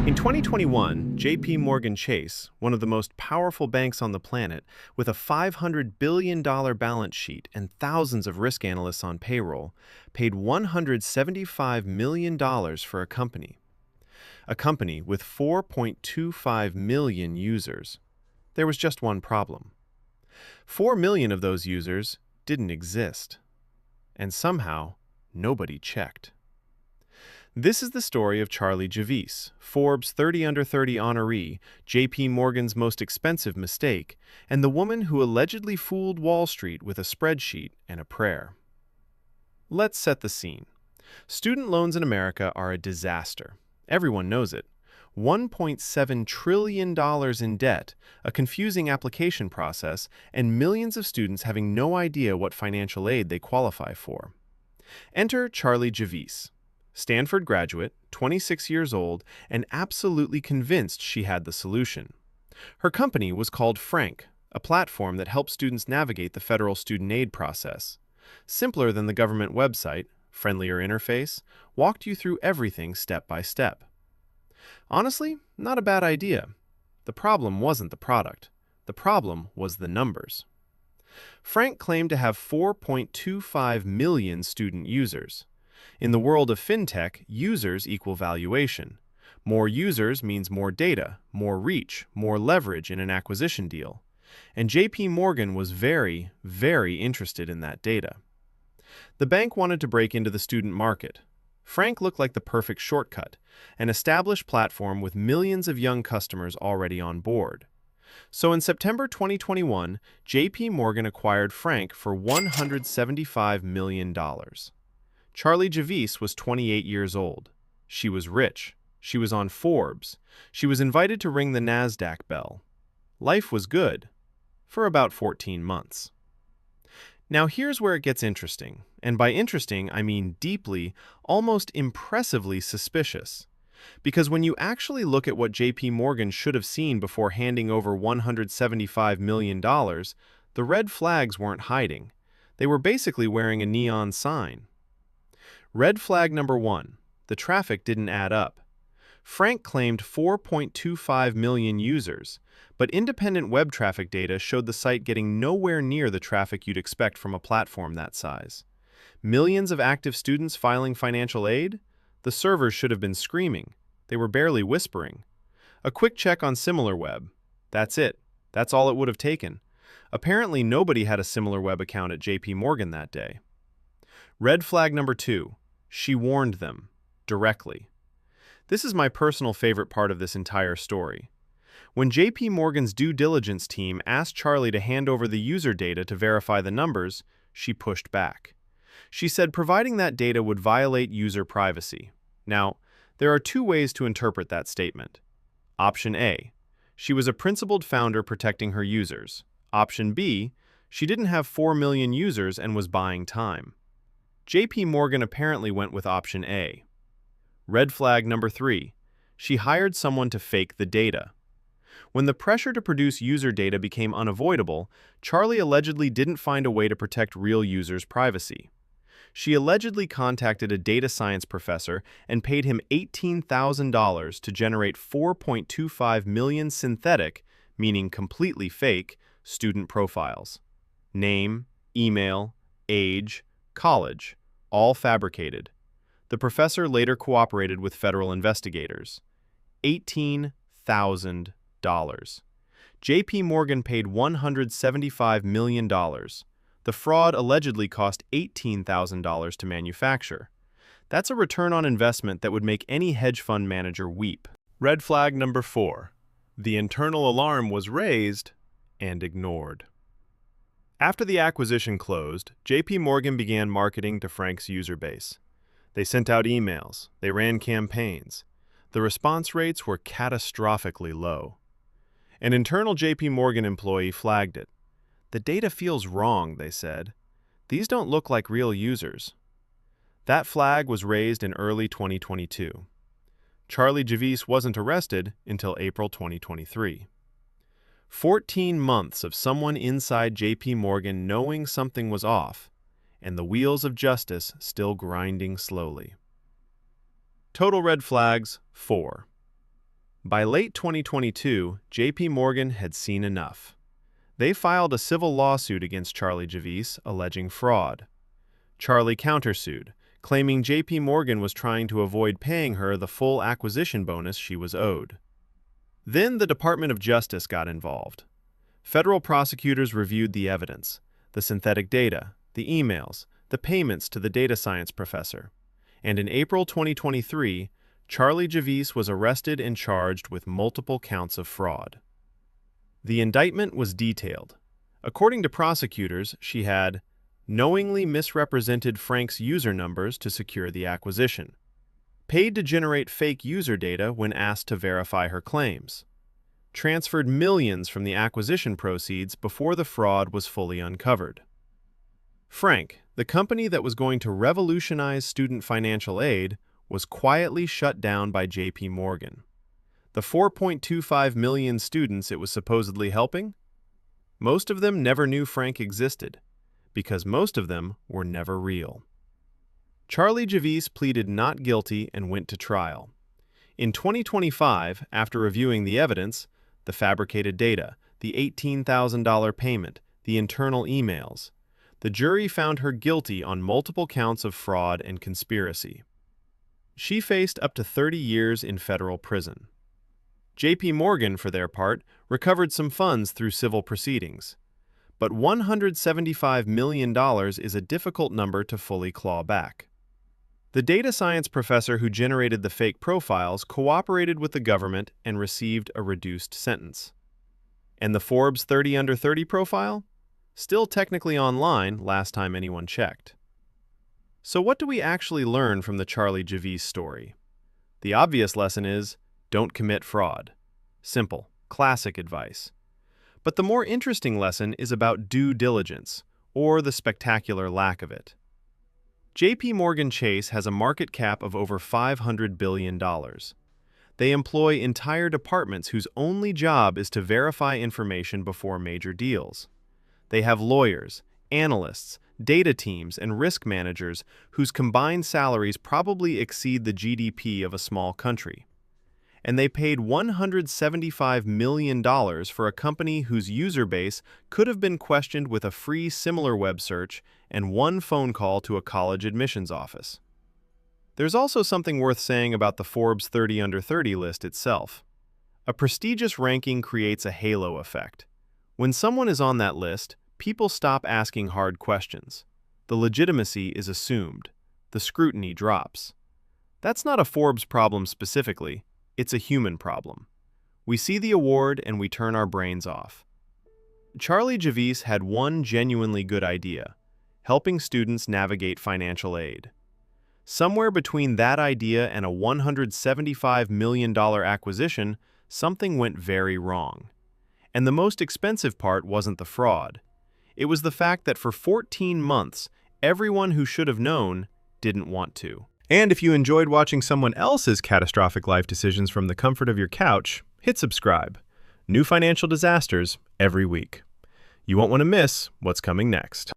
In 2021, JPMorgan Chase, one of the most powerful banks on the planet, with a $500 billion balance sheet and thousands of risk analysts on payroll, paid $175 million for a company with 4.25 million users. There was just one problem. 4 million of those users didn't exist. And somehow, nobody checked. This is the story of Charlie Javice, Forbes 30 Under 30 honoree, JP Morgan's most expensive mistake, and the woman who allegedly fooled Wall Street with a spreadsheet and a prayer. Let's set the scene. Student loans in America are a disaster. Everyone knows it. $1.7 trillion in debt, a confusing application process, and millions of students having no idea what financial aid they qualify for. Enter Charlie Javice. Stanford graduate, 26 years old, and absolutely convinced she had the solution. Her company was called Frank, a platform that helps students navigate the federal student aid process. Simpler than the government website, friendlier interface, walked you through everything step by step. Honestly, not a bad idea. The problem wasn't the product. The problem was the numbers. Frank claimed to have 4.25 million student users. In the world of fintech, users equal valuation. More users means more data, more reach, more leverage in an acquisition deal. And JP Morgan was very, very interested in that data. The bank wanted to break into the student market. Frank looked like the perfect shortcut, an established platform with millions of young customers already on board. So in September 2021, JP Morgan acquired Frank for $175 million. Charlie Javice was 28 years old. She was rich. She was on Forbes. She was invited to ring the NASDAQ bell. Life was good. For about 14 months. Now here's where it gets interesting. And by interesting, I mean deeply, almost impressively suspicious. Because when you actually look at what JP Morgan should have seen before handing over $175 million, the red flags weren't hiding. They were basically wearing a neon sign. Red flag number 1. The traffic didn't add up. Frank claimed 4.25 million users, but independent web traffic data showed the site getting nowhere near the traffic you'd expect from a platform that size. Millions of active students filing financial aid? The servers should have been screaming. They were barely whispering. A quick check on SimilarWeb. That's it. That's all it would have taken. Apparently nobody had a SimilarWeb account at JP Morgan that day. Red flag number 2. She warned them. Directly. This is my personal favorite part of this entire story. When JP Morgan's due diligence team asked Charlie to hand over the user data to verify the numbers, she pushed back. She said providing that data would violate user privacy. Now, there are 2 ways to interpret that statement. Option A. She was a principled founder protecting her users. Option B. She didn't have 4 million users and was buying time. JP Morgan apparently went with option A. Red flag number 3. She hired someone to fake the data. When the pressure to produce user data became unavoidable, Charlie allegedly didn't find a way to protect real users' privacy. She allegedly contacted a data science professor and paid him $18,000 to generate 4.25 million synthetic, meaning completely fake, student profiles. Name, email, age, college, all fabricated. The professor later cooperated with federal investigators. $18,000. JP Morgan paid $175 million. The fraud allegedly cost $18,000 to manufacture. That's a return on investment that would make any hedge fund manager weep. Red flag number 4. The internal alarm was raised and ignored. After the acquisition closed, JP Morgan began marketing to Frank's user base. They sent out emails. They ran campaigns. The response rates were catastrophically low. An internal JP Morgan employee flagged it. The data feels wrong, they said. These don't look like real users. That flag was raised in early 2022. Charlie Javice wasn't arrested until April 2023. 14 months of someone inside JP Morgan knowing something was off, and the wheels of justice still grinding slowly. Total red flags, 4. By late 2022, JPMorgan had seen enough. They filed a civil lawsuit against Charlie Javice, alleging fraud. Charlie countersued, claiming JPMorgan was trying to avoid paying her the full acquisition bonus she was owed. Then the Department of Justice got involved. Federal prosecutors reviewed the evidence, the synthetic data, the emails, the payments to the data science professor. And in April 2023, Charlie Javice was arrested and charged with multiple counts of fraud. The indictment was detailed. According to prosecutors, she had knowingly misrepresented Frank's user numbers to secure the acquisition, paid to generate fake user data when asked to verify her claims, transferred millions from the acquisition proceeds before the fraud was fully uncovered. Frank, the company that was going to revolutionize student financial aid, was quietly shut down by JPMorgan. The 4.25 million students it was supposedly helping? Most of them never knew Frank existed, because most of them were never real. Charlie Javice pleaded not guilty and went to trial. In 2025, after reviewing the evidence, the fabricated data, the $18,000 payment, the internal emails, the jury found her guilty on multiple counts of fraud and conspiracy. She faced up to 30 years in federal prison. JPMorgan, for their part, recovered some funds through civil proceedings. But $175 million is a difficult number to fully claw back. The data science professor who generated the fake profiles cooperated with the government and received a reduced sentence. And the Forbes 30 under 30 profile? Still technically online last time anyone checked. So what do we actually learn from the Charlie Javice story? The obvious lesson is, don't commit fraud. Simple, classic advice. But the more interesting lesson is about due diligence, or the spectacular lack of it. JPMorgan Chase has a market cap of over $500 billion. They employ entire departments whose only job is to verify information before major deals. They have lawyers, analysts, data teams, and risk managers whose combined salaries probably exceed the GDP of a small country. And they paid $175 million for a company whose user base could have been questioned with a free similar web search and one phone call to a college admissions office. There's also something worth saying about the Forbes 30 under 30 list itself. A prestigious ranking creates a halo effect. When someone is on that list, people stop asking hard questions. The legitimacy is assumed. The scrutiny drops. That's not a Forbes problem specifically. It's a human problem. We see the award and we turn our brains off. Charlie Javice had one genuinely good idea: helping students navigate financial aid. Somewhere between that idea and a $175 million acquisition, something went very wrong. And the most expensive part wasn't the fraud. It was the fact that for 14 months, everyone who should have known didn't want to. And if you enjoyed watching someone else's catastrophic life decisions from the comfort of your couch, hit subscribe. New financial disasters every week. You won't want to miss what's coming next.